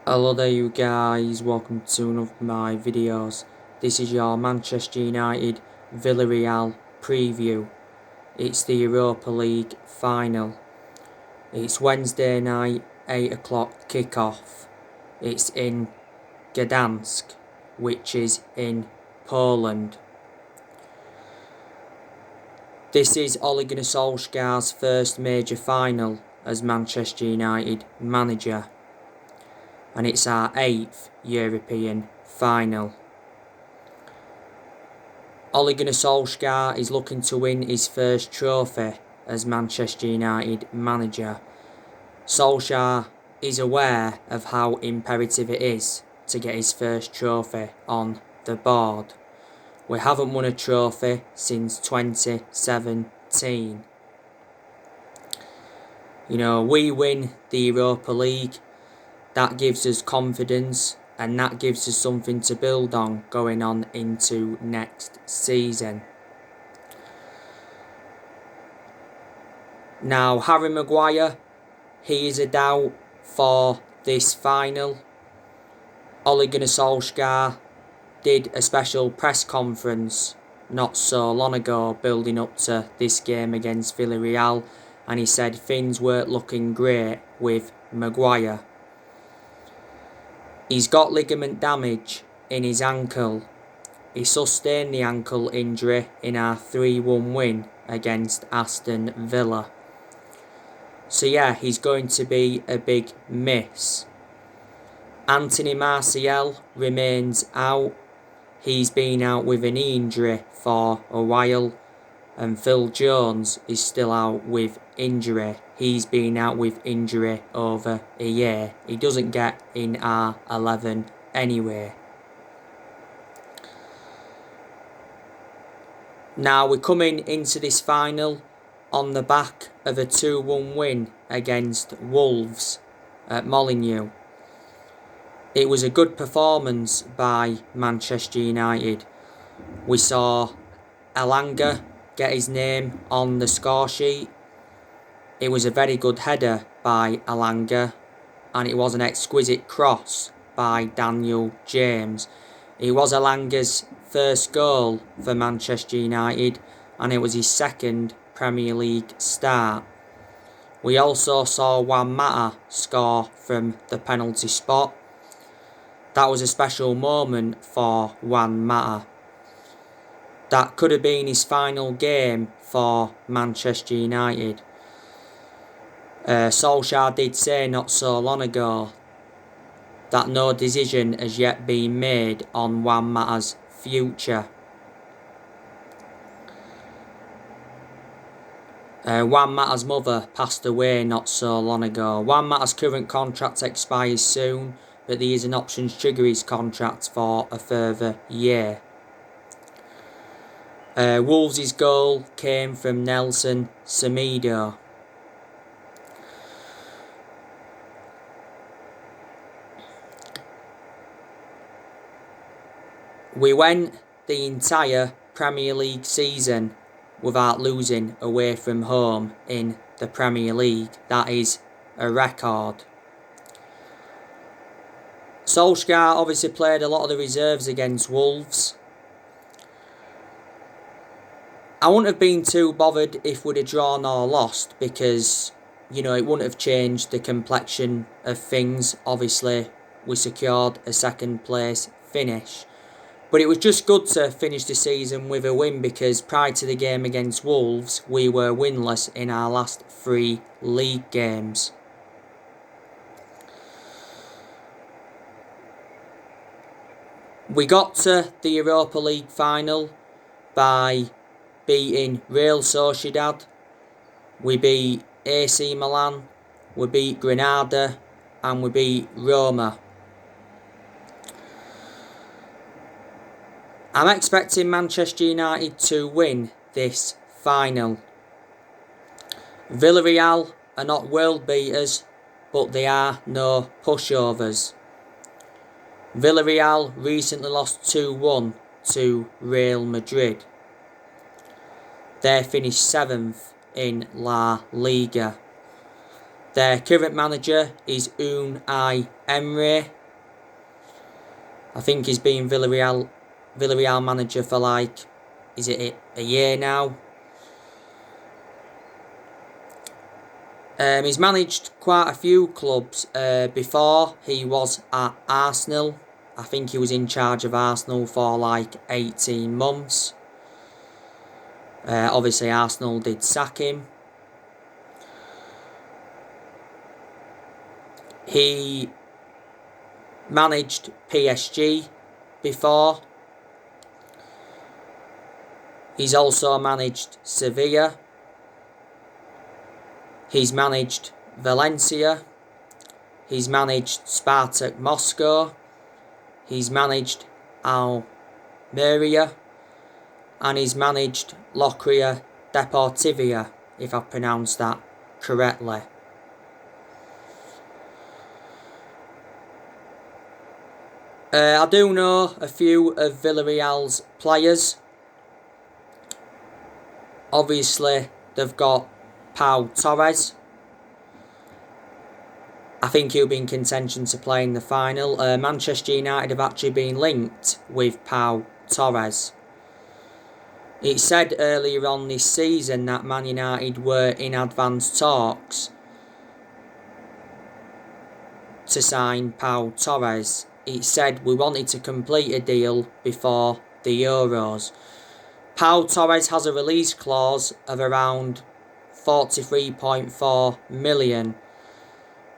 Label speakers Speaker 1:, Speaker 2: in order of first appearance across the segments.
Speaker 1: Hello there you guys, welcome to one of my videos. This is your Manchester United Villarreal preview. It's the Europa League final. It's Wednesday night, 8 o'clock kickoff. It's in Gdansk, which is in Poland. This is Ole Gunnar Solskjaer's first major final as Manchester United manager. And it's our 8th European final. Ole Gunnar Solskjaer is looking to win his first trophy as Manchester United manager. Solskjaer is aware of how imperative it is to get his first trophy on the board. We haven't won a trophy since 2017. We win the Europa League. That gives us confidence and that gives us something to build on going on into next season. Now, Harry Maguire, he is a doubt for this final. Ole Gunnar Solskjaer did a special press conference not so long ago building up to this game against Villarreal, and he said things weren't looking great with Maguire. He's got ligament damage in his ankle. He sustained the ankle injury in our 3-1 win against Aston Villa. So yeah, he's going to be a big miss. Anthony Martial remains out. He's been out with a knee injury for a while. And Phil Jones is still out with injury. He's been out with injury over a year. He doesn't get in our 11 anyway. Now we're coming into this final on the back of a 2-1 win against Wolves at Molineux. It was a good performance by Manchester United. We saw Elanga get his name on the score sheet. It was a very good header by Elanga, and it was an exquisite cross by Daniel James. It was Elanga's first goal for Manchester United, and it was his second Premier League start. We also saw Juan Mata score from the penalty spot. That was a special moment for Juan Mata. That could have been his final game for Manchester United. Solskjaer did say not so long ago that no decision has yet been made on Juan Mata's future. Juan Mata's mother passed away not so long ago. Juan Mata's current contract expires soon, but there is an option to trigger his contract for a further year. Wolves' goal came from Nelson Semedo. We went the entire Premier League season without losing away from home in the Premier League. That is a record. Solskjaer obviously played a lot of the reserves against Wolves. I wouldn't have been too bothered if we'd have drawn or lost because, it wouldn't have changed the complexion of things. Obviously, we secured a second place finish. But it was just good to finish the season with a win because prior to the game against Wolves, we were winless in our last 3 league games. We got to the Europa League final by beating Real Sociedad. We beat AC Milan, we beat Granada, and we beat Roma. I'm expecting Manchester United to win this final. Villarreal are not world beaters, but they are no pushovers. Villarreal recently lost 2-1 to Real Madrid. They finished 7th in La Liga. Their current manager is Unai Emery. I think he's been Villarreal manager for like, is it a year now? He's managed quite a few clubs before. He was at Arsenal. I think he was in charge of Arsenal for like 18 months. Obviously Arsenal did sack him. He managed PSG before. He's also managed Sevilla. He's managed Valencia. He's managed Spartak Moscow. He's managed Almeria. And he's managed Locria Deportiva, if I pronounced that correctly. I do know a few of Villarreal's players. Obviously, they've got Pau Torres. I think he'll be in contention to play in the final. Manchester United have actually been linked with Pau Torres. It said earlier on this season that Man United were in advanced talks to sign Pau Torres. It said we wanted to complete a deal before the Euros. Pau Torres has a release clause of around 43.4 million.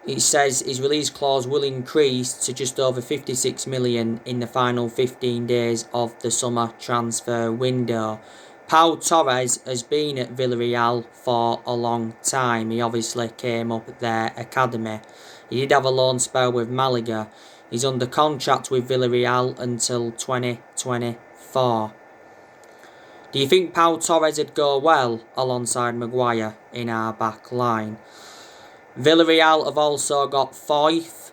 Speaker 1: It says his release clause will increase to just over 56 million in the final 15 days of the summer transfer window. Pau Torres has been at Villarreal for a long time. He obviously came up at their academy. He did have a loan spell with Malaga. He's under contract with Villarreal until 2024. Do you think Pau Torres would go well alongside Maguire in our back line? Villarreal have also got Foyth.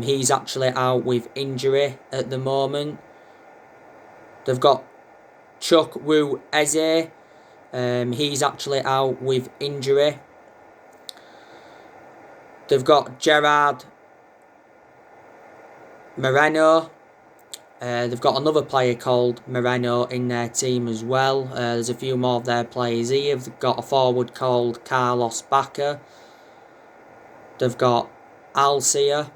Speaker 1: He's actually out with injury at the moment. They've got Chukwueze Eze. He's actually out with injury. They've got Gerard Moreno. They've got another player called Moreno in their team as well. There's a few more of their players here. They've got a forward called Carlos Bacca. They've got Alcia.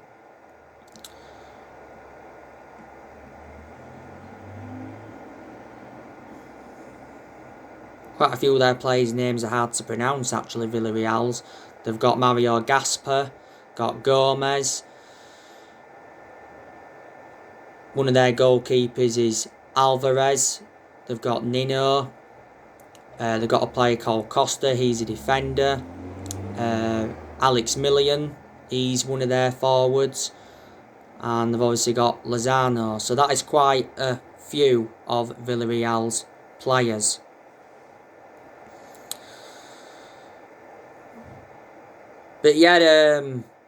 Speaker 1: Quite a few of their players' names are hard to pronounce actually, Villarreal's. They've got Mario Gasper, got Gomez. One of their goalkeepers is Alvarez. They've got Nino. They've got a player called Costa, he's a defender. Alex Millian, he's one of their forwards. And they've obviously got Lozano. So that is quite a few of Villarreal's players. But yeah,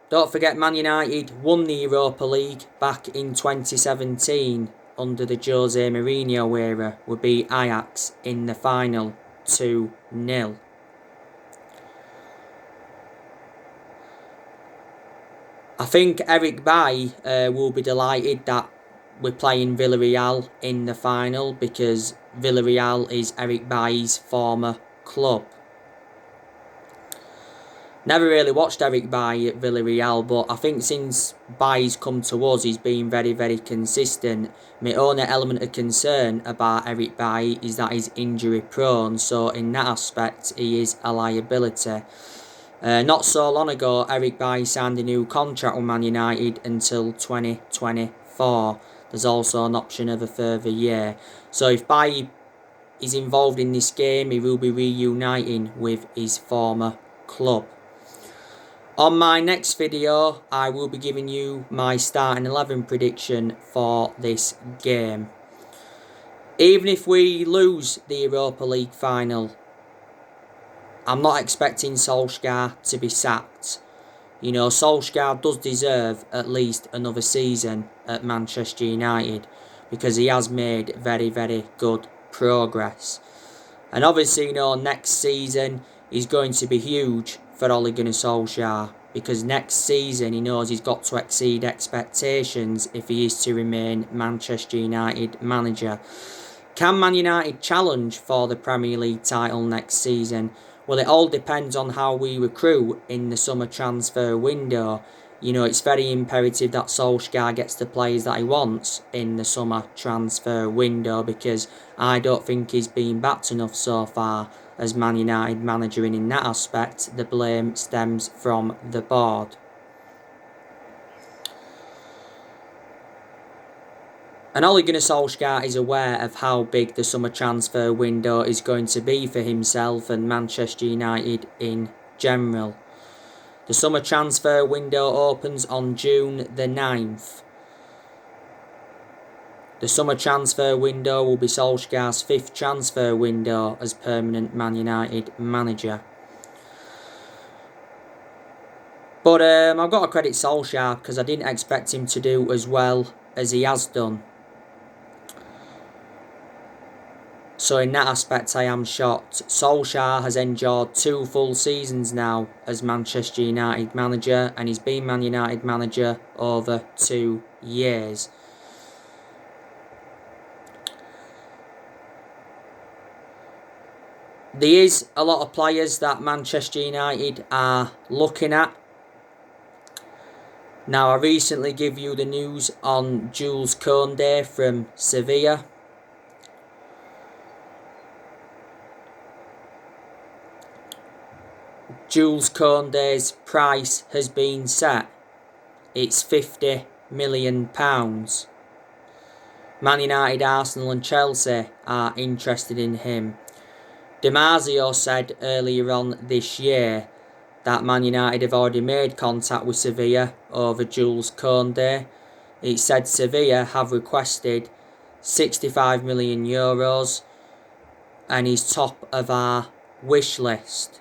Speaker 1: don't forget Man United won the Europa League back in 2017 under the Jose Mourinho era. We beat Ajax in the final 2-0. I think Eric Bailly will be delighted that we're playing Villarreal in the final because Villarreal is Eric Bailly's former club. Never really watched Eric Bailly at Villarreal, but I think since Bailly's come to us, he's been very, very consistent. My only element of concern about Eric Bailly is that he's injury prone, so in that aspect, he is a liability. Not so long ago, Eric Bailly signed a new contract with Man United until 2024. There's also an option of a further year. So if Bailly is involved in this game, he will be reuniting with his former club. On my next video, I will be giving you my starting 11 prediction for this game. Even if we lose the Europa League final, I'm not expecting Solskjaer to be sacked. You know, Solskjaer does deserve at least another season at Manchester United because he has made very, very good progress. And obviously, you know, next season is going to be huge for Ole Gunnar Solskjaer, because next season he knows he's got to exceed expectations if he is to remain Manchester United manager. Can Man United challenge for the Premier League title next season? Well, it all depends on how we recruit in the summer transfer window. You know, it's very imperative that Solskjaer gets the players that he wants in the summer transfer window, because I don't think he's been backed enough so far as Man United manager, and in that aspect the blame stems from the board. And Ole Gunnar Solskjaer is aware of how big the summer transfer window is going to be for himself and Manchester United in general. The summer transfer window opens on June the 9th. The summer transfer window will be Solskjaer's 5th transfer window as permanent Man United manager. But I've got to credit Solskjaer, because I didn't expect him to do as well as he has done. So in that aspect I am shocked. Solskjaer has endured 2 full seasons now as Manchester United manager, and he's been Man United manager over 2 years. There is a lot of players that Manchester United are looking at. Now, I recently gave you the news on Jules Kean from Sevilla. Jules Kean's price has been set. It's £50 million. Man United, Arsenal and Chelsea are interested in him. DiMarzio said earlier on this year that Man United have already made contact with Sevilla over Jules Kean. It said Sevilla have requested €65 million and he's top of our wish list.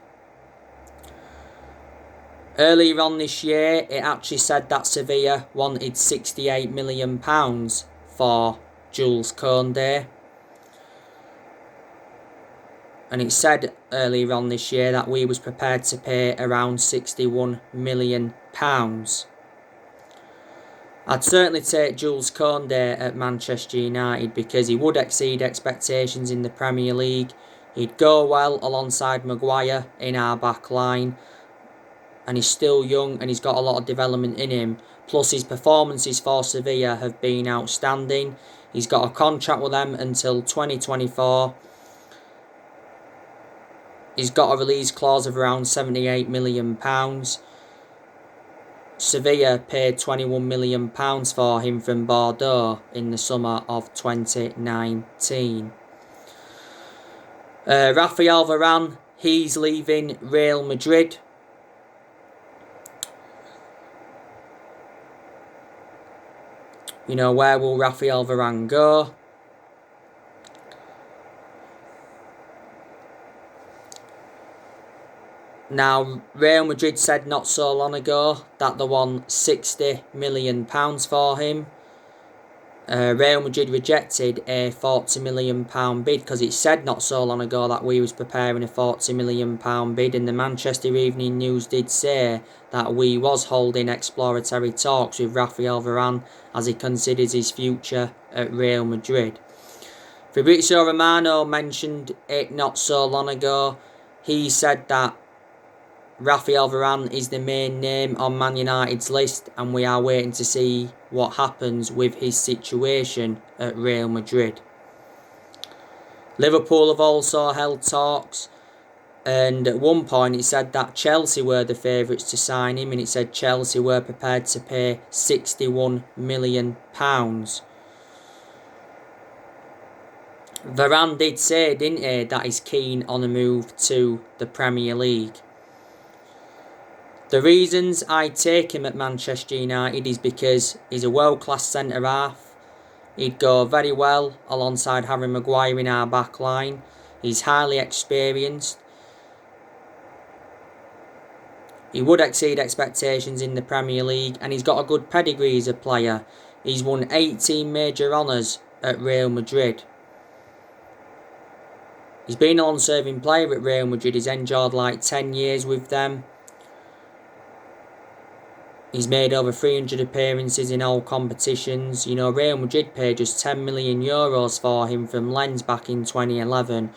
Speaker 1: Earlier on this year, it actually said that Sevilla wanted £68 million for Jules Kean. And it said earlier on this year that we was prepared to pay around £61 million. I'd certainly take Jules Kean at Manchester United, because he would exceed expectations in the Premier League. He'd go well alongside Maguire in our back line. And he's still young and he's got a lot of development in him. Plus his performances for Sevilla have been outstanding. He's got a contract with them until 2024. He's got a release clause of around £78 million. Sevilla paid £21 million for him from Bordeaux in the summer of 2019. Raphael Varane, he's leaving Real Madrid. You know, where will Raphael Varane go? Now, Real Madrid said not so long ago that they want £60 million for him. Real Madrid rejected a £40 million bid, because it said not so long ago that we was preparing a £40 million bid, and the Manchester Evening News did say that we was holding exploratory talks with Raphael Varane as he considers his future at Real Madrid. Fabrizio Romano mentioned it not so long ago. He said that Raphael Varane is the main name on Man United's list, and we are waiting to see what happens with his situation at Real Madrid. Liverpool have also held talks, and at one point it said that Chelsea were the favourites to sign him, and it said Chelsea were prepared to pay £61 million. Varane did say, didn't he, that he's keen on a move to the Premier League. The reasons I take him at Manchester United is because he's a world-class centre-half. He'd go very well alongside Harry Maguire in our back line. He's highly experienced. He would exceed expectations in the Premier League, and he's got a good pedigree as a player. He's won 18 major honours at Real Madrid. He's been a long-serving player at Real Madrid. He's endured like 10 years with them. He's made over 300 appearances in all competitions. You know, Real Madrid paid just €10 million for him from Lens back in 2011.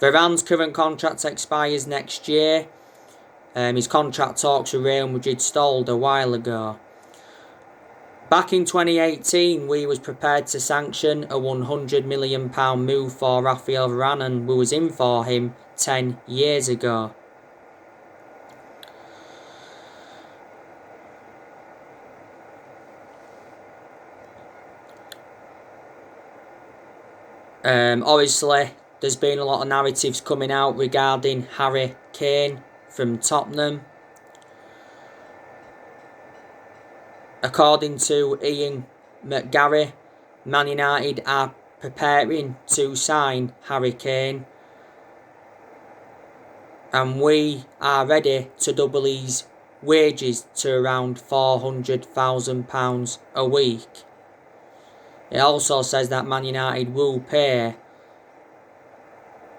Speaker 1: Varane's current contract expires next year. His contract talks with Real Madrid stalled a while ago. Back in 2018, we was prepared to sanction a £100 million move for Raphael Varane, and we was in for him 10 years ago. Obviously, there's been a lot of narratives coming out regarding Harry Kane from Tottenham. According to Ian McGarry, Man United are preparing to sign Harry Kane, and we are ready to double his wages to around £400,000 a week. It also says that Man United will pay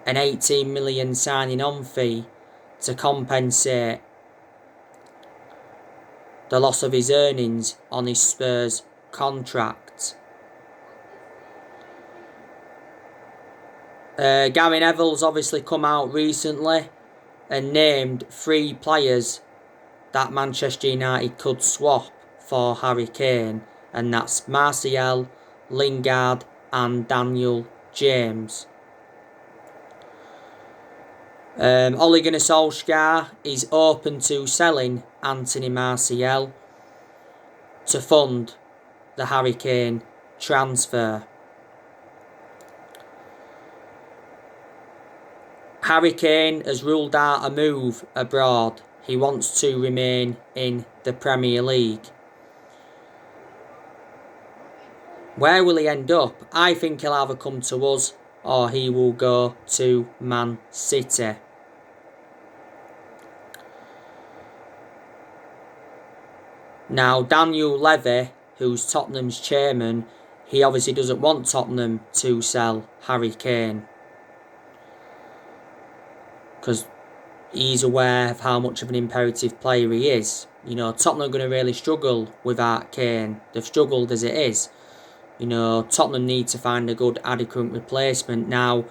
Speaker 1: an £18 million signing on fee to compensate the loss of his earnings on his Spurs contract. Gary Neville's obviously come out recently and named 3 players that Manchester United could swap for Harry Kane, and that's Martial, Lingard and Daniel James. Ole Gunnar Solskjaer is open to selling Anthony Martial to fund the Harry Kane transfer. Harry Kane has ruled out a move abroad. He wants to remain in the Premier League. Where will he end up? I think he'll either come to us or he will go to Man City. Now, Daniel Levy, who's Tottenham's chairman, he obviously doesn't want Tottenham to sell Harry Kane, because he's aware of how much of an imperative player he is. You know, Tottenham are going to really struggle without Kane. They've struggled as it is. You know, Tottenham need to find a good, adequate replacement. Now,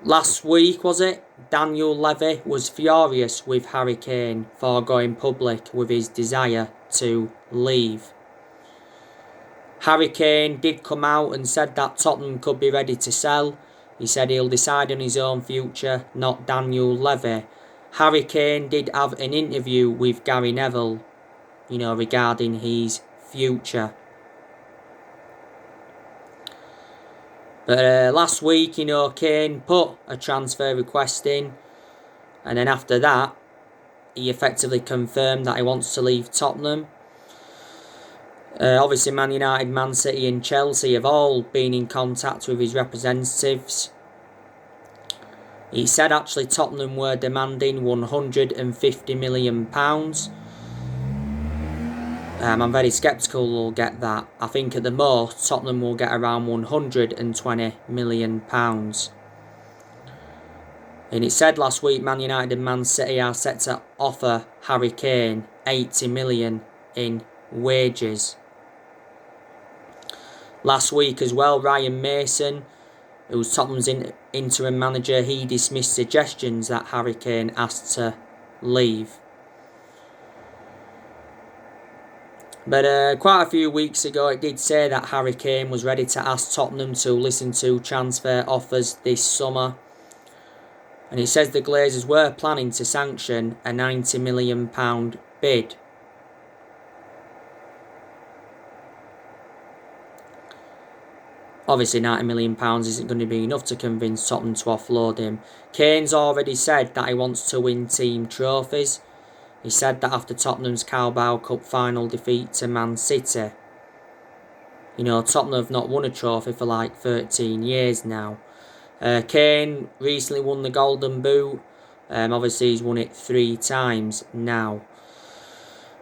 Speaker 1: last week, was it? Daniel Levy was furious with Harry Kane for going public with his desire to leave. Harry Kane did come out and said that Tottenham could be ready to sell. He said he'll decide on his own future, not Daniel Levy. Harry Kane did have an interview with Gary Neville, you know, regarding his future. But last week, you know, Kane put a transfer request in, and then after that, he effectively confirmed that he wants to leave Tottenham. Obviously, Man United, Man City and Chelsea have all been in contact with his representatives. He said actually Tottenham were demanding £150 million. I'm very sceptical we'll get that. I think at the most, Tottenham will get around £120 million. And it said last week, Man United and Man City are set to offer Harry Kane £80 million in wages. Last week as well, Ryan Mason, who's Tottenham's interim manager, he dismissed suggestions that Harry Kane asked to leave. But quite a few weeks ago, it did say that Harry Kane was ready to ask Tottenham to listen to transfer offers this summer. And it says the Glazers were planning to sanction a £90 million bid. Obviously, £90 million isn't going to be enough to convince Tottenham to offload him. Kane's already said that he wants to win team trophies. He said that after Tottenham's Carabao Cup final defeat to Man City. You know, Tottenham have not won a trophy for like 13 years now. Kane recently won the Golden Boot. Obviously, he's won it 3 times now.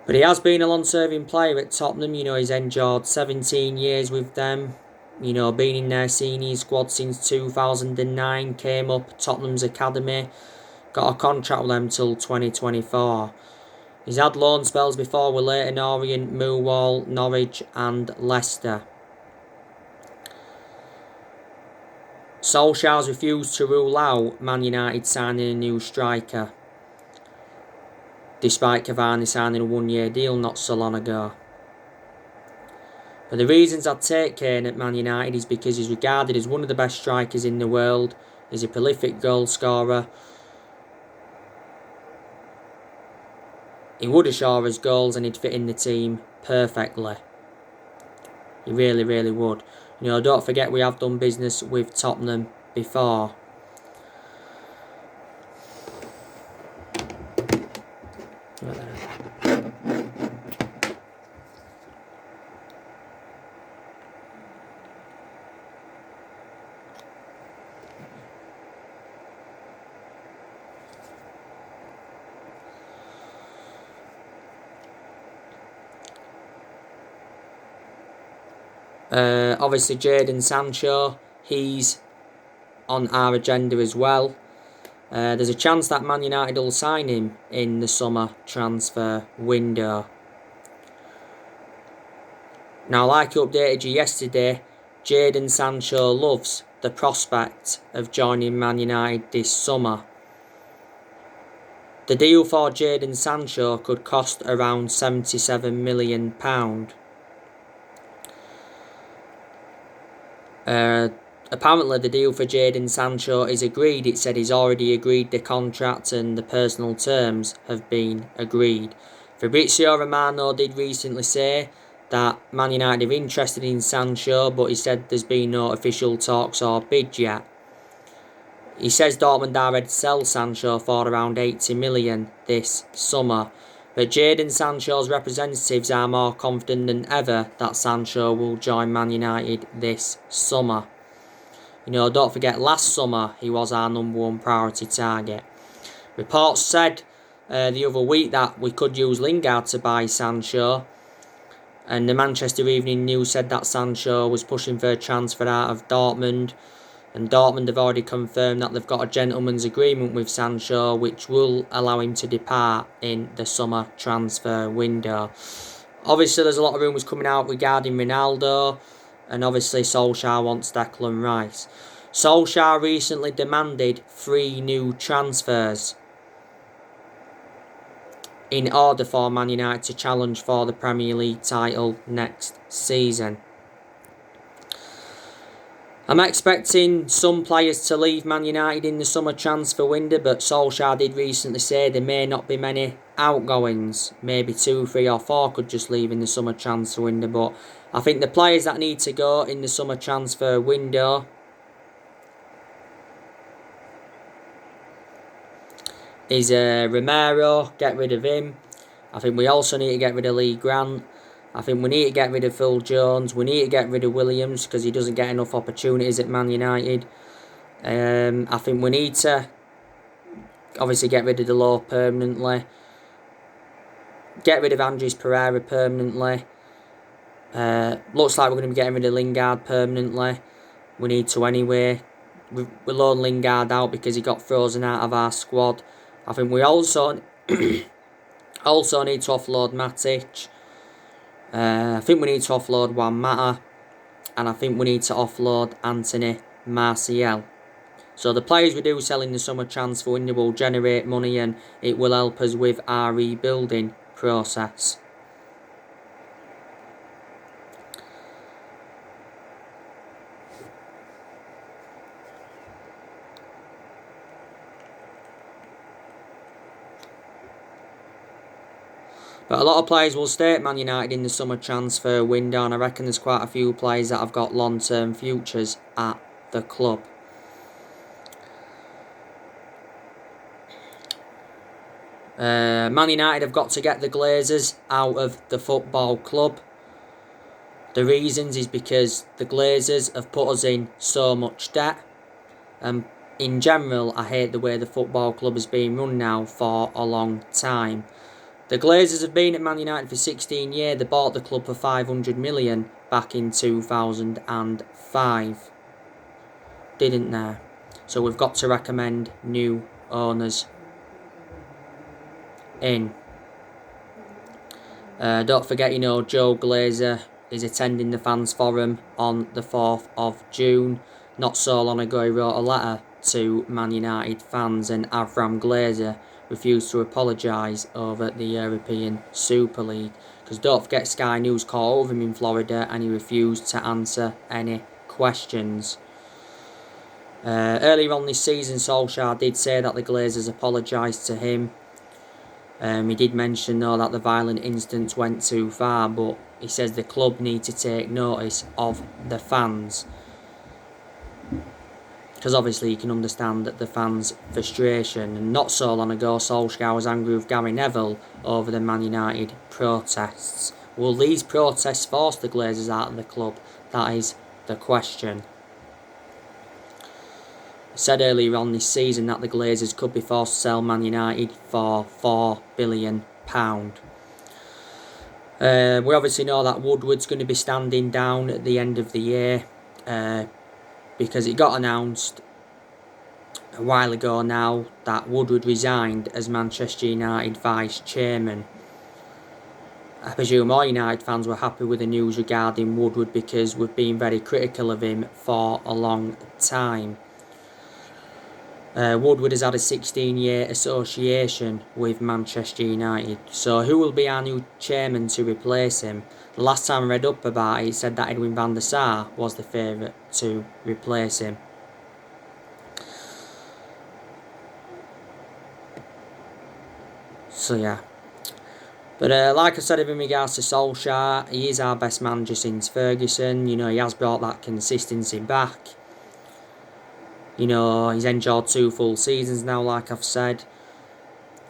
Speaker 1: But he has been a long-serving player at Tottenham. You know, he's endured 17 years with them. You know, been in their senior squad since 2009. Came up Tottenham's academy. Got a contract with them till 2024. He's had loan spells before with Leyton Orient, Millwall, Norwich and Leicester. Solskjaer's refused to rule out Man United signing a new striker, despite Cavani signing a one-year deal not so long ago. But the reasons I'd take Kane at Man United is because he's regarded as one of the best strikers in the world. He's a prolific goal scorer. He would assure us goals and he'd fit in the team perfectly. He really, really would. Don't forget we have done business with Tottenham before. Obviously Jadon Sancho, he's on our agenda as well. There's a chance that Man United will sign him in the summer transfer window. Now, like I updated you yesterday, Jadon Sancho loves the prospect of joining Man United this summer. The deal for Jadon Sancho could cost around £77 million. Apparently the deal for Jadon Sancho is agreed. It said he's already agreed the contract and the personal terms have been agreed. Fabrizio Romano did recently say that Man United are interested in Sancho, but he said there's been no official talks or bid yet. He says Dortmund are ready to sell Sancho for around 80 million this summer. But Jadon Sancho's representatives are more confident than ever that Sancho will join Man United this summer. Don't forget last summer he was our number one priority target. Reports said the other week that we could use Lingard to buy Sancho. And the Manchester Evening News said that Sancho was pushing for a transfer out of Dortmund. And Dortmund have already confirmed that they've got a gentleman's agreement with Sancho, which will allow him to depart in the summer transfer window. Obviously, there's a lot of rumours coming out regarding Ronaldo, and obviously Solskjaer wants Declan Rice. Solskjaer recently demanded 3 new transfers in order for Man United to challenge for the Premier League title next season. I'm expecting some players to leave Man United in the summer transfer window, but Solskjaer did recently say there may not be many outgoings. Maybe 2, 3 or 4 could just leave in the summer transfer window, but I think the players that need to go in the summer transfer window is Romero, get rid of him. I think we also need to get rid of Lee Grant. I think we need to get rid of Phil Jones. We need to get rid of Williams because he doesn't get enough opportunities at Man United. I think we need to obviously get rid of Delors permanently. Get rid of Andres Pereira permanently. Looks like we're going to be getting rid of Lingard permanently. We need to anyway. We loaned Lingard out because he got frozen out of our squad. I think we also need to offload Matic. I think we need to offload Juan Mata. And I think we need to offload Anthony Martial. So the players we do sell in the summer transfer window will generate money and it will help us with our rebuilding process. But a lot of players will stay at Man United in the summer transfer window, and I reckon there's quite a few players that have got long-term futures at the club. Man United have got to get the Glazers out of the football club. The reasons is because the Glazers have put us in so much debt. In general, I hate the way the football club has been run now for a long time. The Glazers have been at Man United for 16 years. They bought the club for 500 million back in 2005. Didn't they? So we've got to recommend new owners in. Don't forget, Joe Glazer is attending the fans forum on the 4th of June. Not so long ago he wrote a letter to Man United fans, and Avram Glazer refused to apologise over the European Super League. Because don't forget, Sky News caught over him in Florida and he refused to answer any questions. Earlier on this season, Solskjaer did say that the Glazers apologised to him. He did mention though that the violent incidents went too far, but he says the club need to take notice of the fans. Because obviously you can understand that the fans' frustration. And not so long ago, Solskjaer was angry with Gary Neville over the Man United protests. Will these protests force the Glazers out of the club? That is the question. I said earlier on this season that the Glazers could be forced to sell Man United for £4 billion. We obviously know that Woodward's going to be standing down at the end of the year, because it got announced a while ago now that Woodward resigned as Manchester United vice chairman. I presume all United fans were happy with the news regarding Woodward, because we've been very critical of him for a long time. Woodward has had a 16-year association with Manchester United. So who will be our new chairman to replace him? The last time I read up about it said that Edwin van der Sar was the favourite to replace him. So yeah. But like I said, in regards to Solskjaer, he is our best manager since Ferguson. He has brought that consistency back. He's enjoyed 2 full seasons now, like I've said.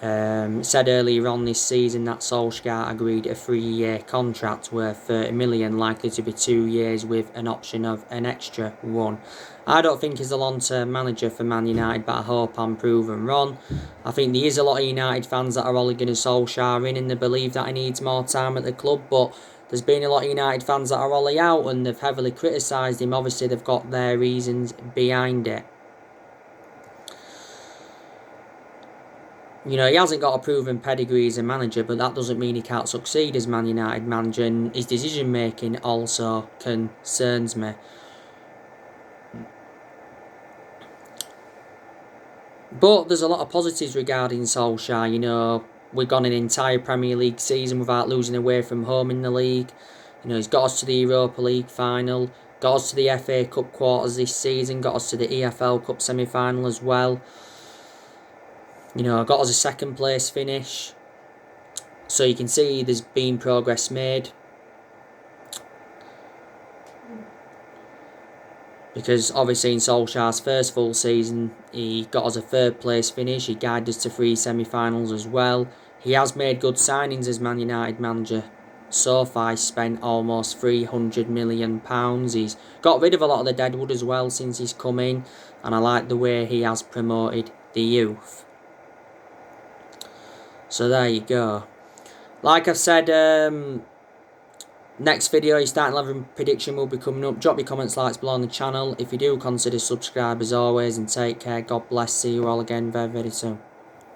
Speaker 1: Said earlier on this season that Solskjaer agreed a 3-year contract worth 30 million, likely to be 2 years with an option of an extra 1. I don't think he's a long-term manager for Man United, but I hope I'm proven wrong. I think there is a lot of United fans that are Ole Gunnar Solskjaer in, and they believe that he needs more time at the club, but there's been a lot of United fans that are Ole out, and they've heavily criticised him. Obviously, they've got their reasons behind it. He hasn't got a proven pedigree as a manager, but that doesn't mean he can't succeed as Man United manager, and his decision making also concerns me. But there's a lot of positives regarding Solskjaer. We've gone an entire Premier League season without losing away from home in the league. He's got us to the Europa League final, got us to the FA Cup quarters this season, got us to the EFL Cup semi-final as well. Got us a 2nd place finish. So you can see there's been progress made. Because obviously in Solskjaer's first full season, he got us a 3rd place finish. He guided us to 3 semi-finals as well. He has made good signings as Man United manager. So far, he's spent almost £300 million. He's got rid of a lot of the deadwood as well since he's come in. And I like the way he has promoted the youth. So there you go. Like I've said, next video, your starting 11 prediction will be coming up. Drop your comments, likes below on the channel. If you do, consider subscribe as always, and take care. God bless. See you all again very, very soon.